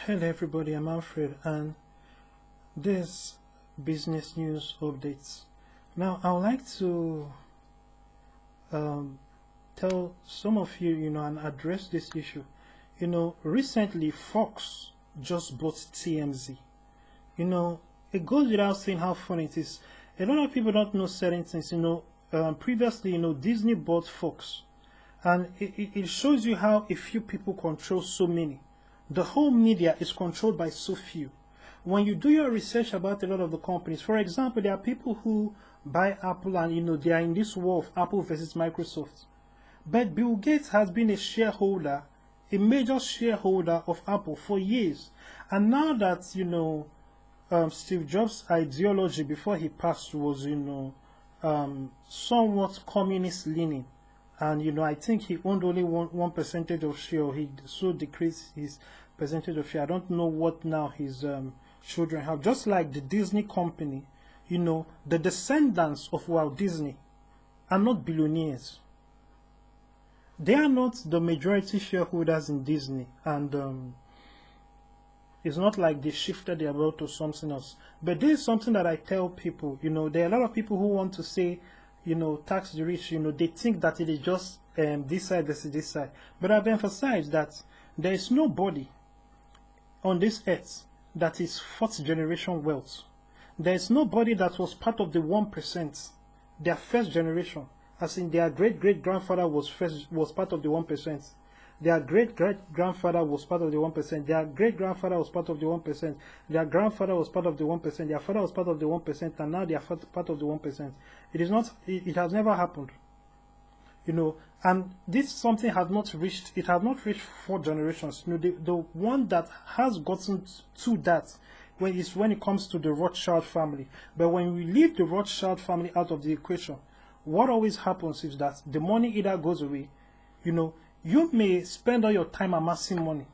Hello everybody, I'm Alfred and this business news updates. Now I would like to um, tell some of you, and address this issue. Recently Fox just bought TMZ. It goes without saying how funny it is. A lot of people don't know certain things. Previously, Disney bought Fox, and it shows you how a few people control so many. The whole media is controlled by so few. When you do your research about a lot of the companies, for example, there are people who buy Apple and they are in this war of Apple versus Microsoft. But Bill Gates has been a shareholder, a major shareholder of Apple for years. And now that, Steve Jobs' ideology before he passed was, somewhat communist leaning. And I think he owned only one percentage of share. He so decreased his percentage of share. I don't know what now his children have. Just like the Disney company, the descendants of Walt Disney are not billionaires. They are not the majority shareholders in Disney, and it's not like they shifted their wealth to something else. But this is something that I tell people. There are a lot of people who want to say, tax the rich. They think that it is just this side versus this side. But I've emphasized that there is nobody on this earth that is fourth generation wealth. There is nobody that was part of the 1%, their first generation, as in their great-great-grandfather was part of the 1%. Their great-great-grandfather was part of the 1%. Their great-grandfather was part of the 1%. Their grandfather was part of the 1%. Their father was part of the 1%, and now they are part of the 1%. It is not. It has never happened. And this something has not reached. It has not reached 4 generations. The one that has gotten to that when it comes to the Rothschild family. But when we leave the Rothschild family out of the equation, what always happens is that the money either goes away. You may spend all your time amassing money,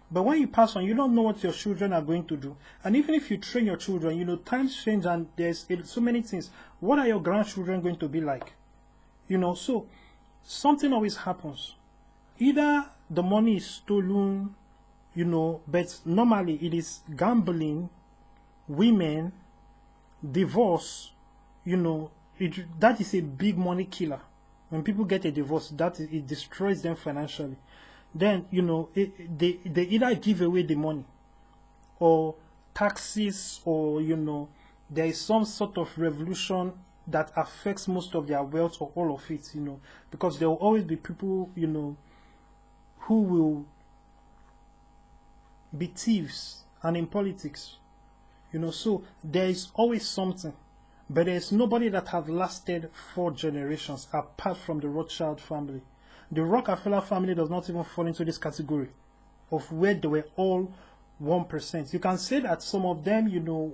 but when you pass on, you don't know what your children are going to do. And even if you train your children, times change and there's so many things. What are your grandchildren going to be like? So something always happens. Either the money is stolen, but normally it is gambling, women, divorce, that is a big money killer. When people get a divorce, it destroys them financially. Then, they either give away the money or taxes, or, there is some sort of revolution that affects most of their wealth or all of it, because there will always be people, who will be thieves, and in politics, so there is always something. But there is nobody that has lasted 4 generations apart from the Rothschild family. The Rockefeller family does not even fall into this category of where they were all 1%. You can say that some of them,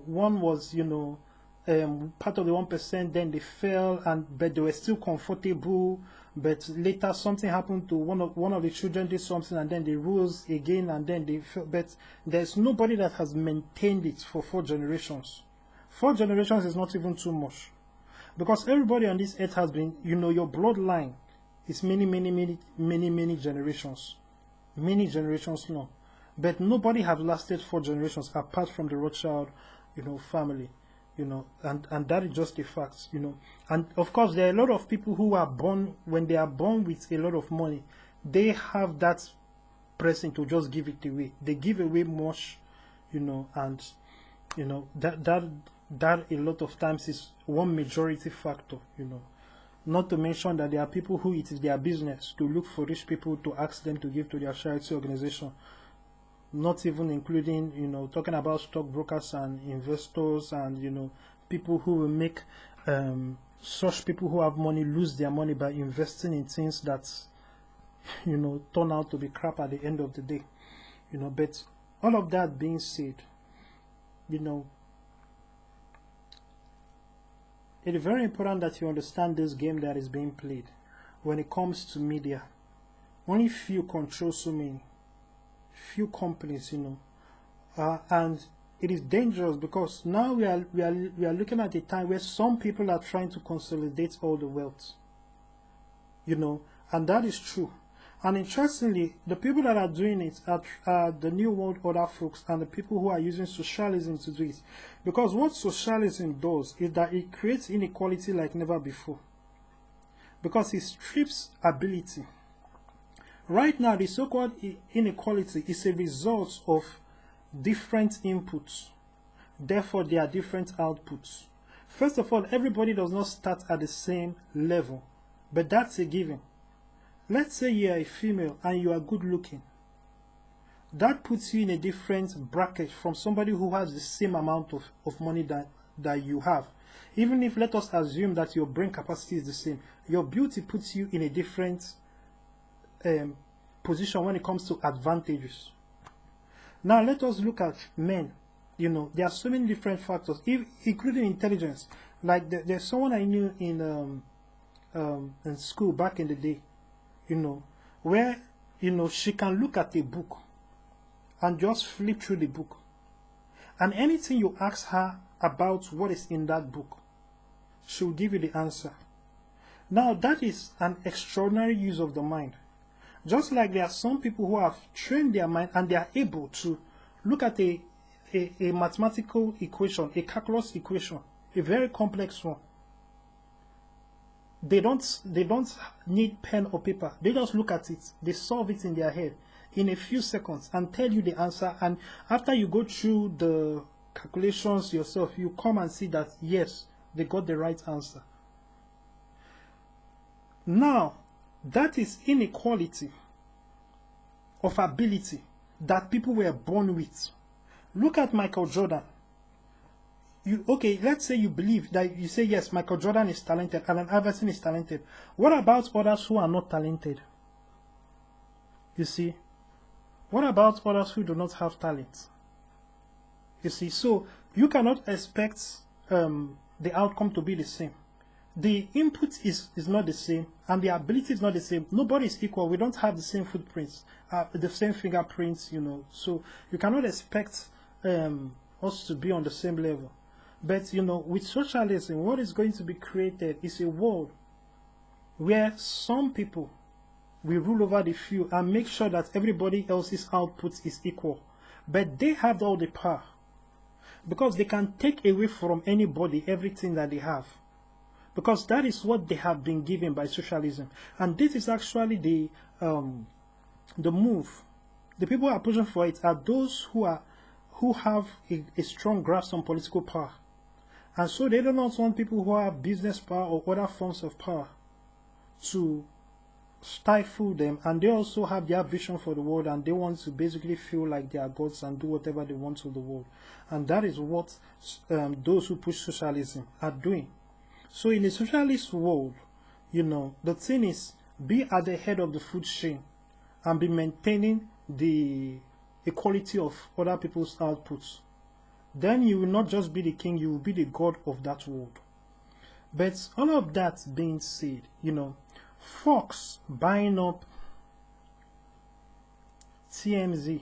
one was, part of the 1%, then they fell, but they were still comfortable. But later something happened to one of the children, did something, and then they rose again, and then they fell. But there's nobody that has maintained it for 4 generations. 4 generations is not even too much, because everybody on this earth has been, your bloodline is many generations, long, but nobody have lasted 4 generations apart from the Rothschild, family, and that is just a fact, and of course there are a lot of people who are born, when they are born with a lot of money, they have that pressing to just give it away. They give away much, and that a lot of times is one majority factor, not to mention that there are people who it is their business to look for rich people to ask them to give to their charity organization, not even including, talking about stockbrokers and investors, and, people who will make such people who have money lose their money by investing in things that, turn out to be crap at the end of the day, but all of that being said, it is very important that you understand this game that is being played. When it comes to media, only few control so many, few companies, and it is dangerous, because now we are looking at a time where some people are trying to consolidate all the wealth, and that is true. And interestingly, the people that are doing it are the New World Order folks and the people who are using socialism to do it. Because what socialism does is that it creates inequality like never before. Because it strips ability. Right now, the so-called inequality is a result of different inputs. Therefore, there are different outputs. First of all, everybody does not start at the same level. But that's a given. Let's say you are a female and you are good looking. That puts you in a different bracket from somebody who has the same amount of money that you have. Even if, let us assume that your brain capacity is the same, your beauty puts you in a different position when it comes to advantages. Now let us look at men. There are so many different factors, including intelligence. Like there's someone I knew in school back in the day, where, she can look at a book and just flip through the book. And anything you ask her about what is in that book, she will give you the answer. Now, that is an extraordinary use of the mind. Just like there are some people who have trained their mind and they are able to look at a mathematical equation, a calculus equation, a very complex one. They don't need pen or paper. They just look at it. They solve it in their head in a few seconds and tell you the answer. And after you go through the calculations yourself, you come and see that, yes, they got the right answer. Now, that is inequality of ability that people were born with. Look at Michael Jordan. Let's say you believe that you say, yes, Michael Jordan is talented and Iverson is talented. What about others who are not talented? You see? What about others who do not have talent? You see? So you cannot expect the outcome to be the same. The input is not the same and the ability is not the same. Nobody is equal. We don't have the same footprints, the same fingerprints, So you cannot expect us to be on the same level. But, with socialism, what is going to be created is a world where some people will rule over the few and make sure that everybody else's output is equal. But they have all the power because they can take away from anybody everything that they have. Because that is what they have been given by socialism. And this is actually the move. The people who are pushing for it are those who have a strong grasp on political power. And so they do not want people who have business power or other forms of power to stifle them. And they also have their vision for the world and they want to basically feel like they are gods and do whatever they want to the world. And that is what those who push socialism are doing. So in a socialist world, the thing is, be at the head of the food chain and be maintaining the equality of other people's outputs. Then you will not just be the king, you will be the god of that world. But all of that being said, Fox buying up TMZ,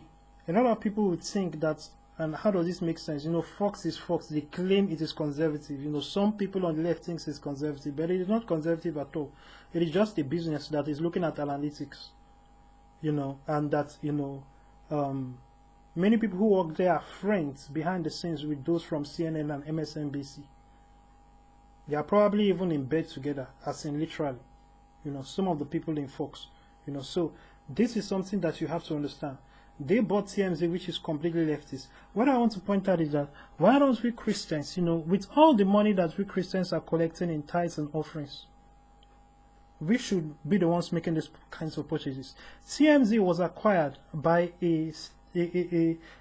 a lot of people would think that, and how does this make sense? Fox is Fox. They claim it is conservative. Some people on the left think it's conservative, but it is not conservative at all. It is just a business that is looking at analytics, and that, many people who work there are friends behind the scenes with those from CNN and MSNBC. They are probably even in bed together, as in literally, some of the people in Fox, So this is something that you have to understand. They bought TMZ, which is completely leftist. What I want to point out is that why don't we Christians, with all the money that we Christians are collecting in tithes and offerings, we should be the ones making these kinds of purchases. TMZ was acquired by a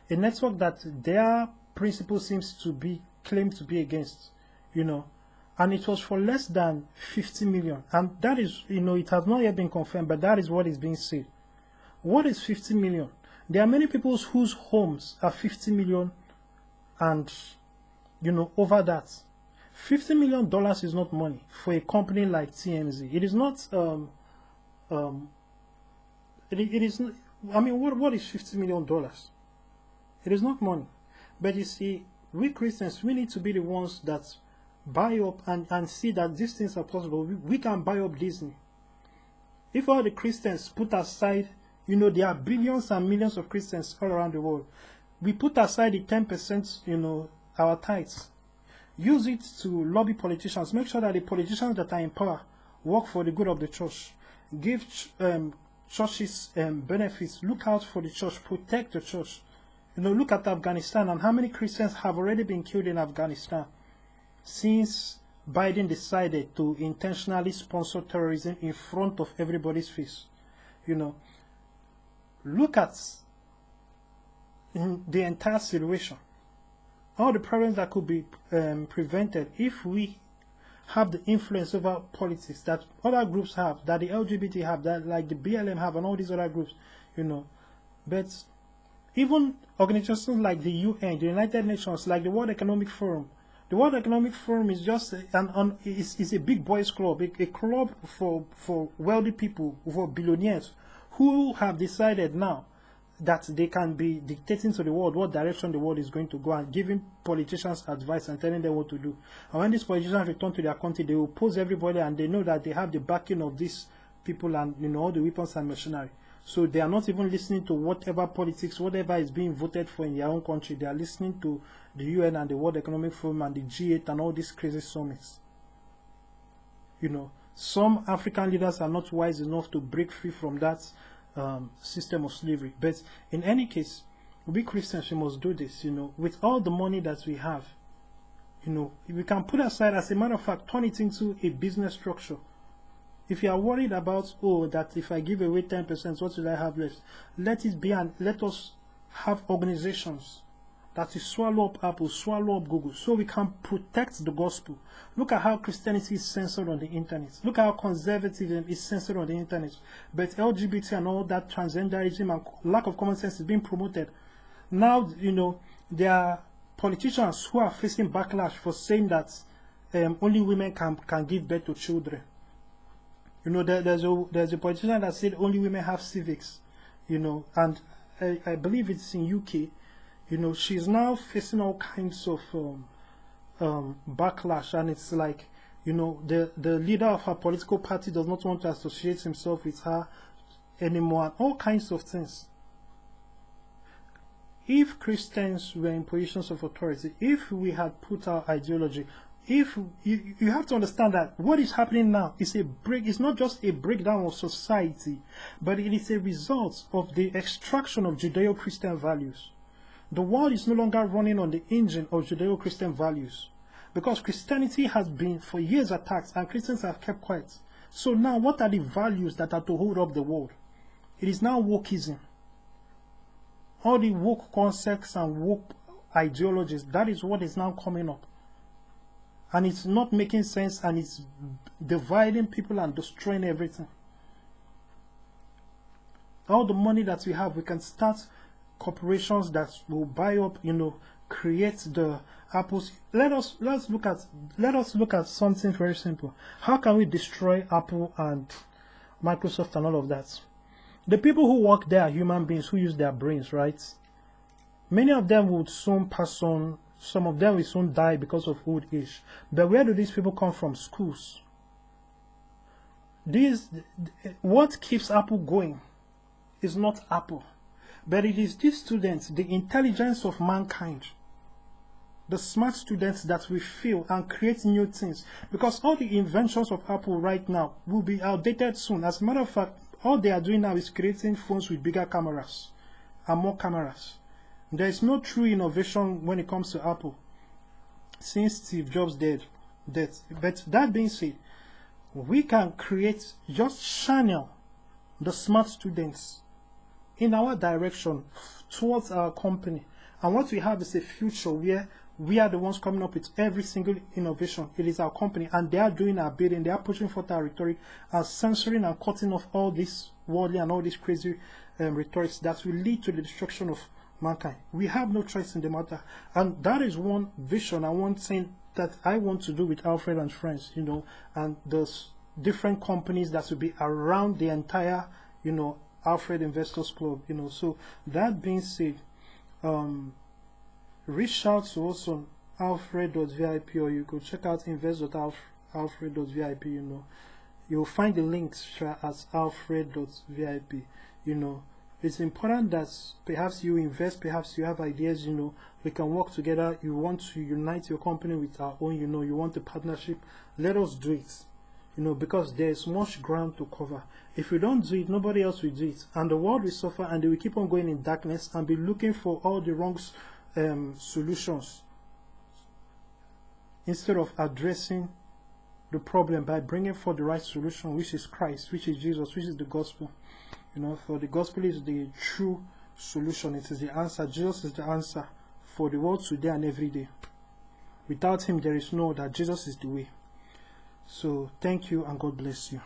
network that their principle seems to be claimed to be against, and it was for less than 50 million. And that is, it has not yet been confirmed, but that is what is being said. What is 50 million? There are many people whose homes are 50 million and, over that. $50 million is not money for a company like TMZ. It is not, it is, what is $50 million? It is not money. But you see, we Christians, we need to be the ones that buy up and see that these things are possible. We can buy up Disney. If all the Christians put aside, there are billions and millions of Christians all around the world. We put aside the 10%, our tithes. Use it to lobby politicians. Make sure that the politicians that are in power work for the good of the church. Give churches benefits. Look out for the church. Protect the church. Look at Afghanistan and how many Christians have already been killed in Afghanistan since Biden decided to intentionally sponsor terrorism in front of everybody's face. Look at the entire situation. All the problems that could be prevented if we have the influence over politics that other groups have, that the LGBT have, that like the BLM have, and all these other groups, But even organizations like the UN, the United Nations, like the World Economic Forum. The World Economic Forum is just is a big boys club, a club for wealthy people, for billionaires, who have decided now that they can be dictating to the world what direction the world is going to go and giving politicians advice and telling them what to do. And when these politicians return to their country, they will oppose everybody, and they know that they have the backing of these people and all the weapons and machinery. So they are not even listening to whatever politics, whatever is being voted for in their own country. They are listening to the UN and the World Economic Forum and the G8 and all these crazy summits. Some African leaders are not wise enough to break free from that system of slavery. But in any case, we Christians, we must do this, with all the money that we have. We can put aside, as a matter of fact, turn it into a business structure. If you are worried about, that if I give away 10%, what will I have left? Let it be, and let us have organizations that will swallow up Apple, swallow up Google, so we can protect the gospel. Look at how Christianity is censored on the internet. Look at how conservatism is censored on the internet. But LGBT and all that transgenderism and lack of common sense is being promoted. Now, there are politicians who are facing backlash for saying that only women can give birth to children. There's a politician that said only women have civics, and I believe it's in UK. She's now facing all kinds of backlash, and it's like, the leader of her political party does not want to associate himself with her anymore, and all kinds of things. If Christians were in positions of authority, if we had put our ideology, if you have to understand that what is happening now is it's not just a breakdown of society, but it is a result of the extraction of Judeo-Christian values. The world is no longer running on the engine of Judeo-Christian values, because Christianity has been for years attacked and Christians have kept quiet. So now what are the values that are to hold up the world? It is now wokeism. All the woke concepts and woke ideologies, that is what is now coming up. And it's not making sense, and it's dividing people and destroying everything. All the money that we have, we can start corporations that will buy up, create the Apples. Let us look at something very simple. How can we destroy Apple and Microsoft and all of that? The people who work there are human beings who use their brains, right? Many of them would soon pass on. Some of them will soon die because of old age. But where do these people come from? Schools. What keeps Apple going is not Apple, but it is these students, the intelligence of mankind, the smart students that will feel and create new things. Because all the inventions of Apple right now will be outdated soon. As a matter of fact, all they are doing now is creating phones with bigger cameras and more cameras. There is no true innovation when it comes to Apple since Steve Jobs' death. But that being said, we can just channel the smart students in our direction towards our company. And what we have is a future where we are the ones coming up with every single innovation. It is our company, and they are doing our bidding. They are pushing forth our rhetoric and censoring and cutting off all this worldly and all these crazy rhetorics that will lead to the destruction of mankind. We have no choice in the matter, and that is one vision and one thing that I want to do with Alfred and friends, and those different companies that will be around the entire, Alfred Investors Club, So that being said, reach out to us on alfred.vip, or you could check out invest.alfred.vip, You'll find the links as alfred.vip. You know, it's important that perhaps you invest, perhaps you have ideas, you know, we can work together. You want to unite your company with our own, you know, you want a partnership, let us do it. You know, because there's much ground to cover. If we don't do it, nobody else will do it. And the world will suffer, and they will keep on going in darkness and be looking for all the wrong solutions, instead of addressing the problem by bringing forth the right solution, which is Christ, which is Jesus, which is the gospel. You know, for the gospel is the true solution. It is the answer. Jesus is the answer for the world today and every day. Without him, there is no other. Jesus is the way. So thank you, and God bless you.